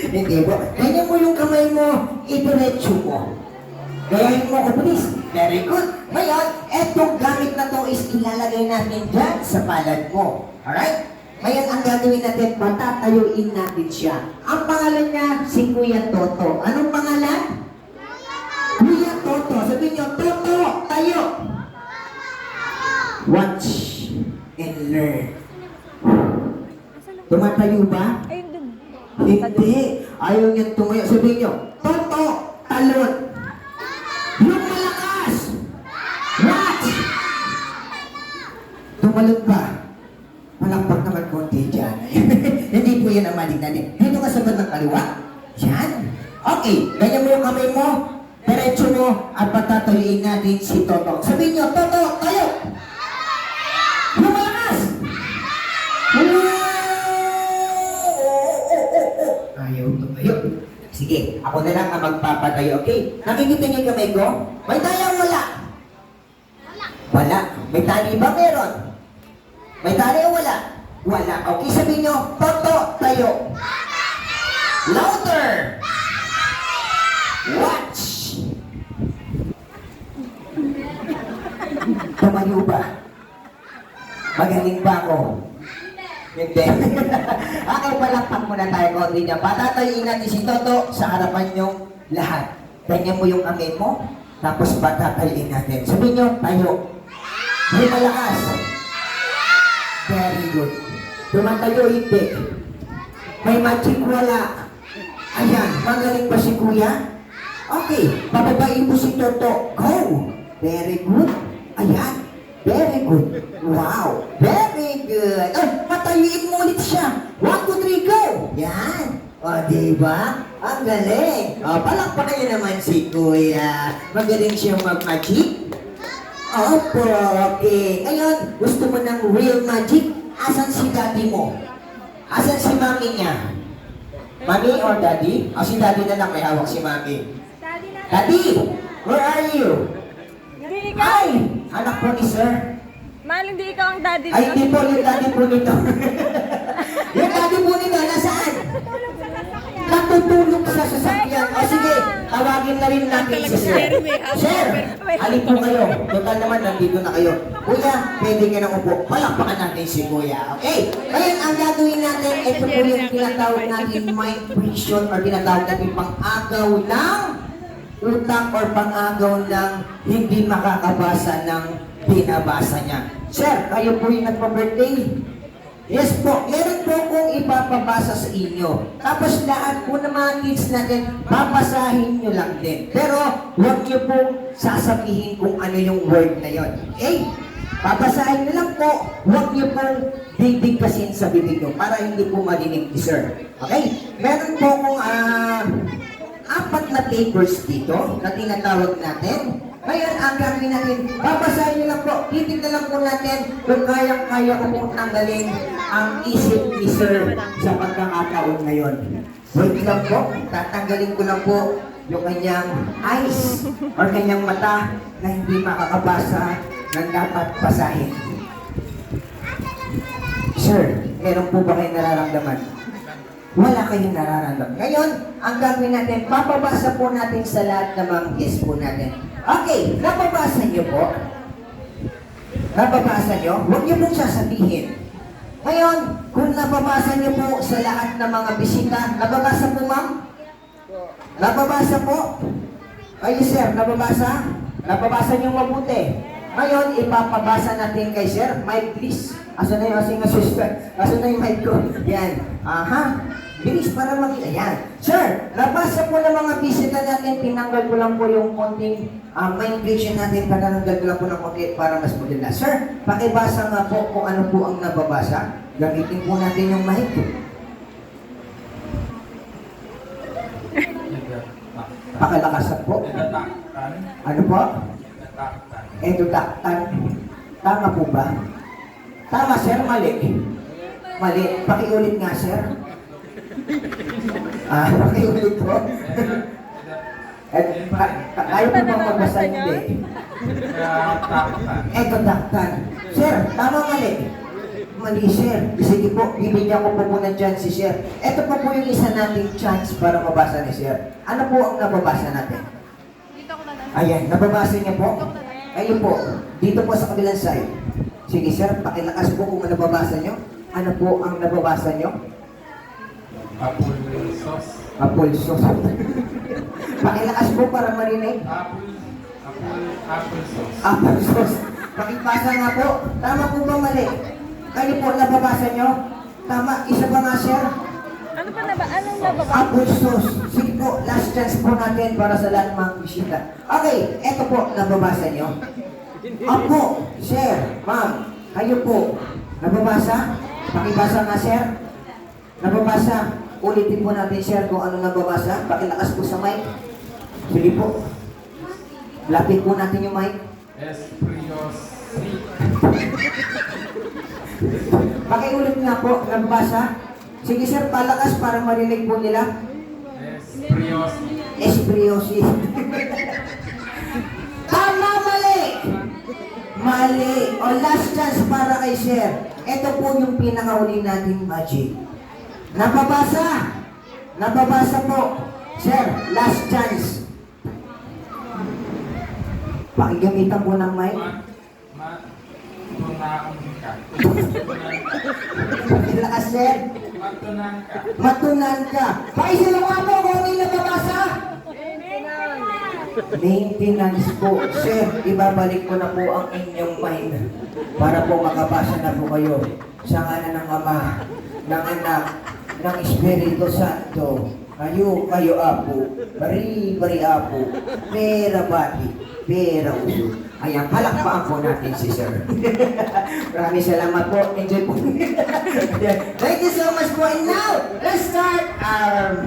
Hindi po. Ganyan mo yung kamay mo, idiretso mo. Gayahin mo ko, please. Very good. Ngayon, etong gamit na to is ilalagay natin dyan sa palad mo. Alright? Ngayon, ang gagawin natin, patatayuin natin siya. Ang pangalan niya, si Kuya Toto. Anong pangalan? Kuya Toto. Sabihin niyo, Toto, tayo. Watch and learn. Tumatayo ba? Ayun dun. Hindi. Ayaw niyang tumayo. Sabihin niyo, Toto, talon. Yung malakas. Watch. Tumalon ba? Malakpak naman konti dyan. Hindi po yan ang malig natin. Dito ka sa bandang kaliwa. Yan. Okay. Ganyan mo yung kamay mo. Diretso mo. At patatayuin natin si Toto. Sabihin niyo, Toto, tayo. Yung malakas. Ayaw tumayo. Sige, ako na lang ang magpapatayo, okay? Nakikita niyo yung kamay ko? May tali o wala? Wala. May tali ba meron? May tali o wala? Wala. Okay, sabihin niyo, Toto, tayo. Louder! Watch! Tumayo ba? Magaling ba ako? Hindi. Okay, palakpak muna tayo konti niya. Patatayuin natin si Toto sa harapan niyong lahat. Ganyan mo yung kamay mo, tapos patatayuin natin. Sabihin niyo, tayo. May malakas. Very good. Tumatayo, hindi. May magic, wala. Ayan, magaling ba si Kuya? Okay, pababain mo si Toto. Go! Very good. Ayan. Very good. Wow. Very good. Oh, patayuin mo ulit siya. 1, 2, 3, go! Yan. O, diba? Ang galing. O, palakpakan niyo naman si Kuya. Magaling siyang mag-magic. Opo, okay. Ngayon, gusto mo ng real magic? Asan si daddy mo? Asan si mami niya? Mami or daddy? O, si daddy na lang may hawak si mami. Daddy, where are you? Hindi ikaw. Ay! Anak po ni sir. Mahal, hindi ikaw ang daddy Ay, niya. hindi po yung daddy po nito. Yung daddy po nito, nasaan? Natutulog sa sasakyan. O sige, tawagin na rin natin si sir. Sir, halip po kayo. Total naman, nandito na kayo. Kuya, pwede ka nang upo. Palakpakan natin si Kuya. Okay? Ngayon, ang gagawin natin, ito po yung tinatawag natin mind precision or tinatawag natin pang-agaw ng utak or pang-agaw ng hindi makakabasa ng binabasa niya. Sir, kayo po yung nagpa-birthday. Yes po, meron po kong ipapabasa sa inyo. Tapos lahat po ng mga kids natin, babasahin nyo lang din. Pero huwag nyo pong sasabihin kung ano yung word na yon. Okay? Babasahin nyo lang po, huwag nyo pong bibigkasin sa bibig nyo para hindi po marinig ni sir. Okay? Meron po kong 4 na papers dito na tinatawag natin. Ngayon, ang gagawin natin, babasahin nyo lang po, titignan lang po natin kung kayang-kaya ko pong tanggalin ang isip ni Sir sa pagkakataon ngayon. Wait lang po, tatanggalin ko lang po yung kanyang eyes or kanyang mata na hindi makakabasa ng dapat basahin. Sir, meron po ba kayong nararamdaman? Wala kayong nararamdaman. Ngayon, ang gagawin natin, papabasa po natin sa lahat ng mga guests po natin. Okay, napabasa niyo po. Napabasa niyo? Huwag niyo pong sasabihin. Ngayon, kung napabasa niyo po sa lahat ng mga bisita, napabasa po ma'am? Napabasa po? Kayo sir, napabasa? Napabasa niyo mabuti. Ngayon, ipapabasa natin kay sir. Mic please. Asan na yung asing assistant? Asan na yung mic ko? Yan. Aha. Bilis para makita. Yan. Sir, nabasa po ng mga bisita natin, tinanggal ko lang po yung konting migration natin, panananggal ko lang po ng konti para mas maganda. Sir, pakibasa nga po kung ano po ang nababasa. Gamitin po natin yung mic. Pakalakasan po. Ano po? Edutaktan. Tama po ba? Tama, sir. Mali. Mali. Pakiulit nga, sir. Pakiulit po. Ayaw po bang magbasa hindi? Edutaktan. Sir, tama mali? Mali, sir. Sige po, bibigyan ko po muna chance si sir. Ito po po yung isa nating chance para mabasa ni sir. Ano po ang nababasa natin? Ayan, nababasa niya po? Ayun po, dito po sa kabilang side. Sige sir, pakilakas po kung nababasa niyo. Ano po ang nababasa niyo? Apple sauce. Apple sauce. Pakilakas po para marinig. Apple sauce. Apple sauce. Pakibasa nga po. Tama po ba mali? Kayo po nababasa niyo? Tama, isa pa nga sir. Ano pa na ba? Anong nababa? Apple sauce. Sige po, last chance po natin para sa lahat ng mga bisita. Okay, eto po, nababasa niyo? Apo, sir, ma'am, kayo po, nababasa? Pakibasa nga, sir. Nababasa? Ulitin po natin, sir, kung ano nababasa. Pakilakas po sa mic. Sige po. Lapit po natin yung mic. Espriosi. Pakiulit nga po, nababasa? Sige, sir, palakas para marinig po nila. Espriosi. Espriosi. Tama, mali! Mali. O last chance para kay sir. Ito po yung pinakahuli nating magic. Nababasa. Nababasa po. Sir, last chance. Pakigamitan po ng mic. Matunakan ka. Lakas, sir. Matunan ka. Matunan ka. Paisilo nga po kung ano yung nababasa. Maintenance po. Sir, ibabalik ko na po ang inyong mind para po makabasa na po kayo sa ngalan ng Ama, ng Anak, ng Espiritu Santo. Kayo apo, bari apo, pera bati, pera uso. Ayan, palakpakan po natin si Sir. Maraming salamat po. Enjoy po. Thank you so much po. And now, let's start our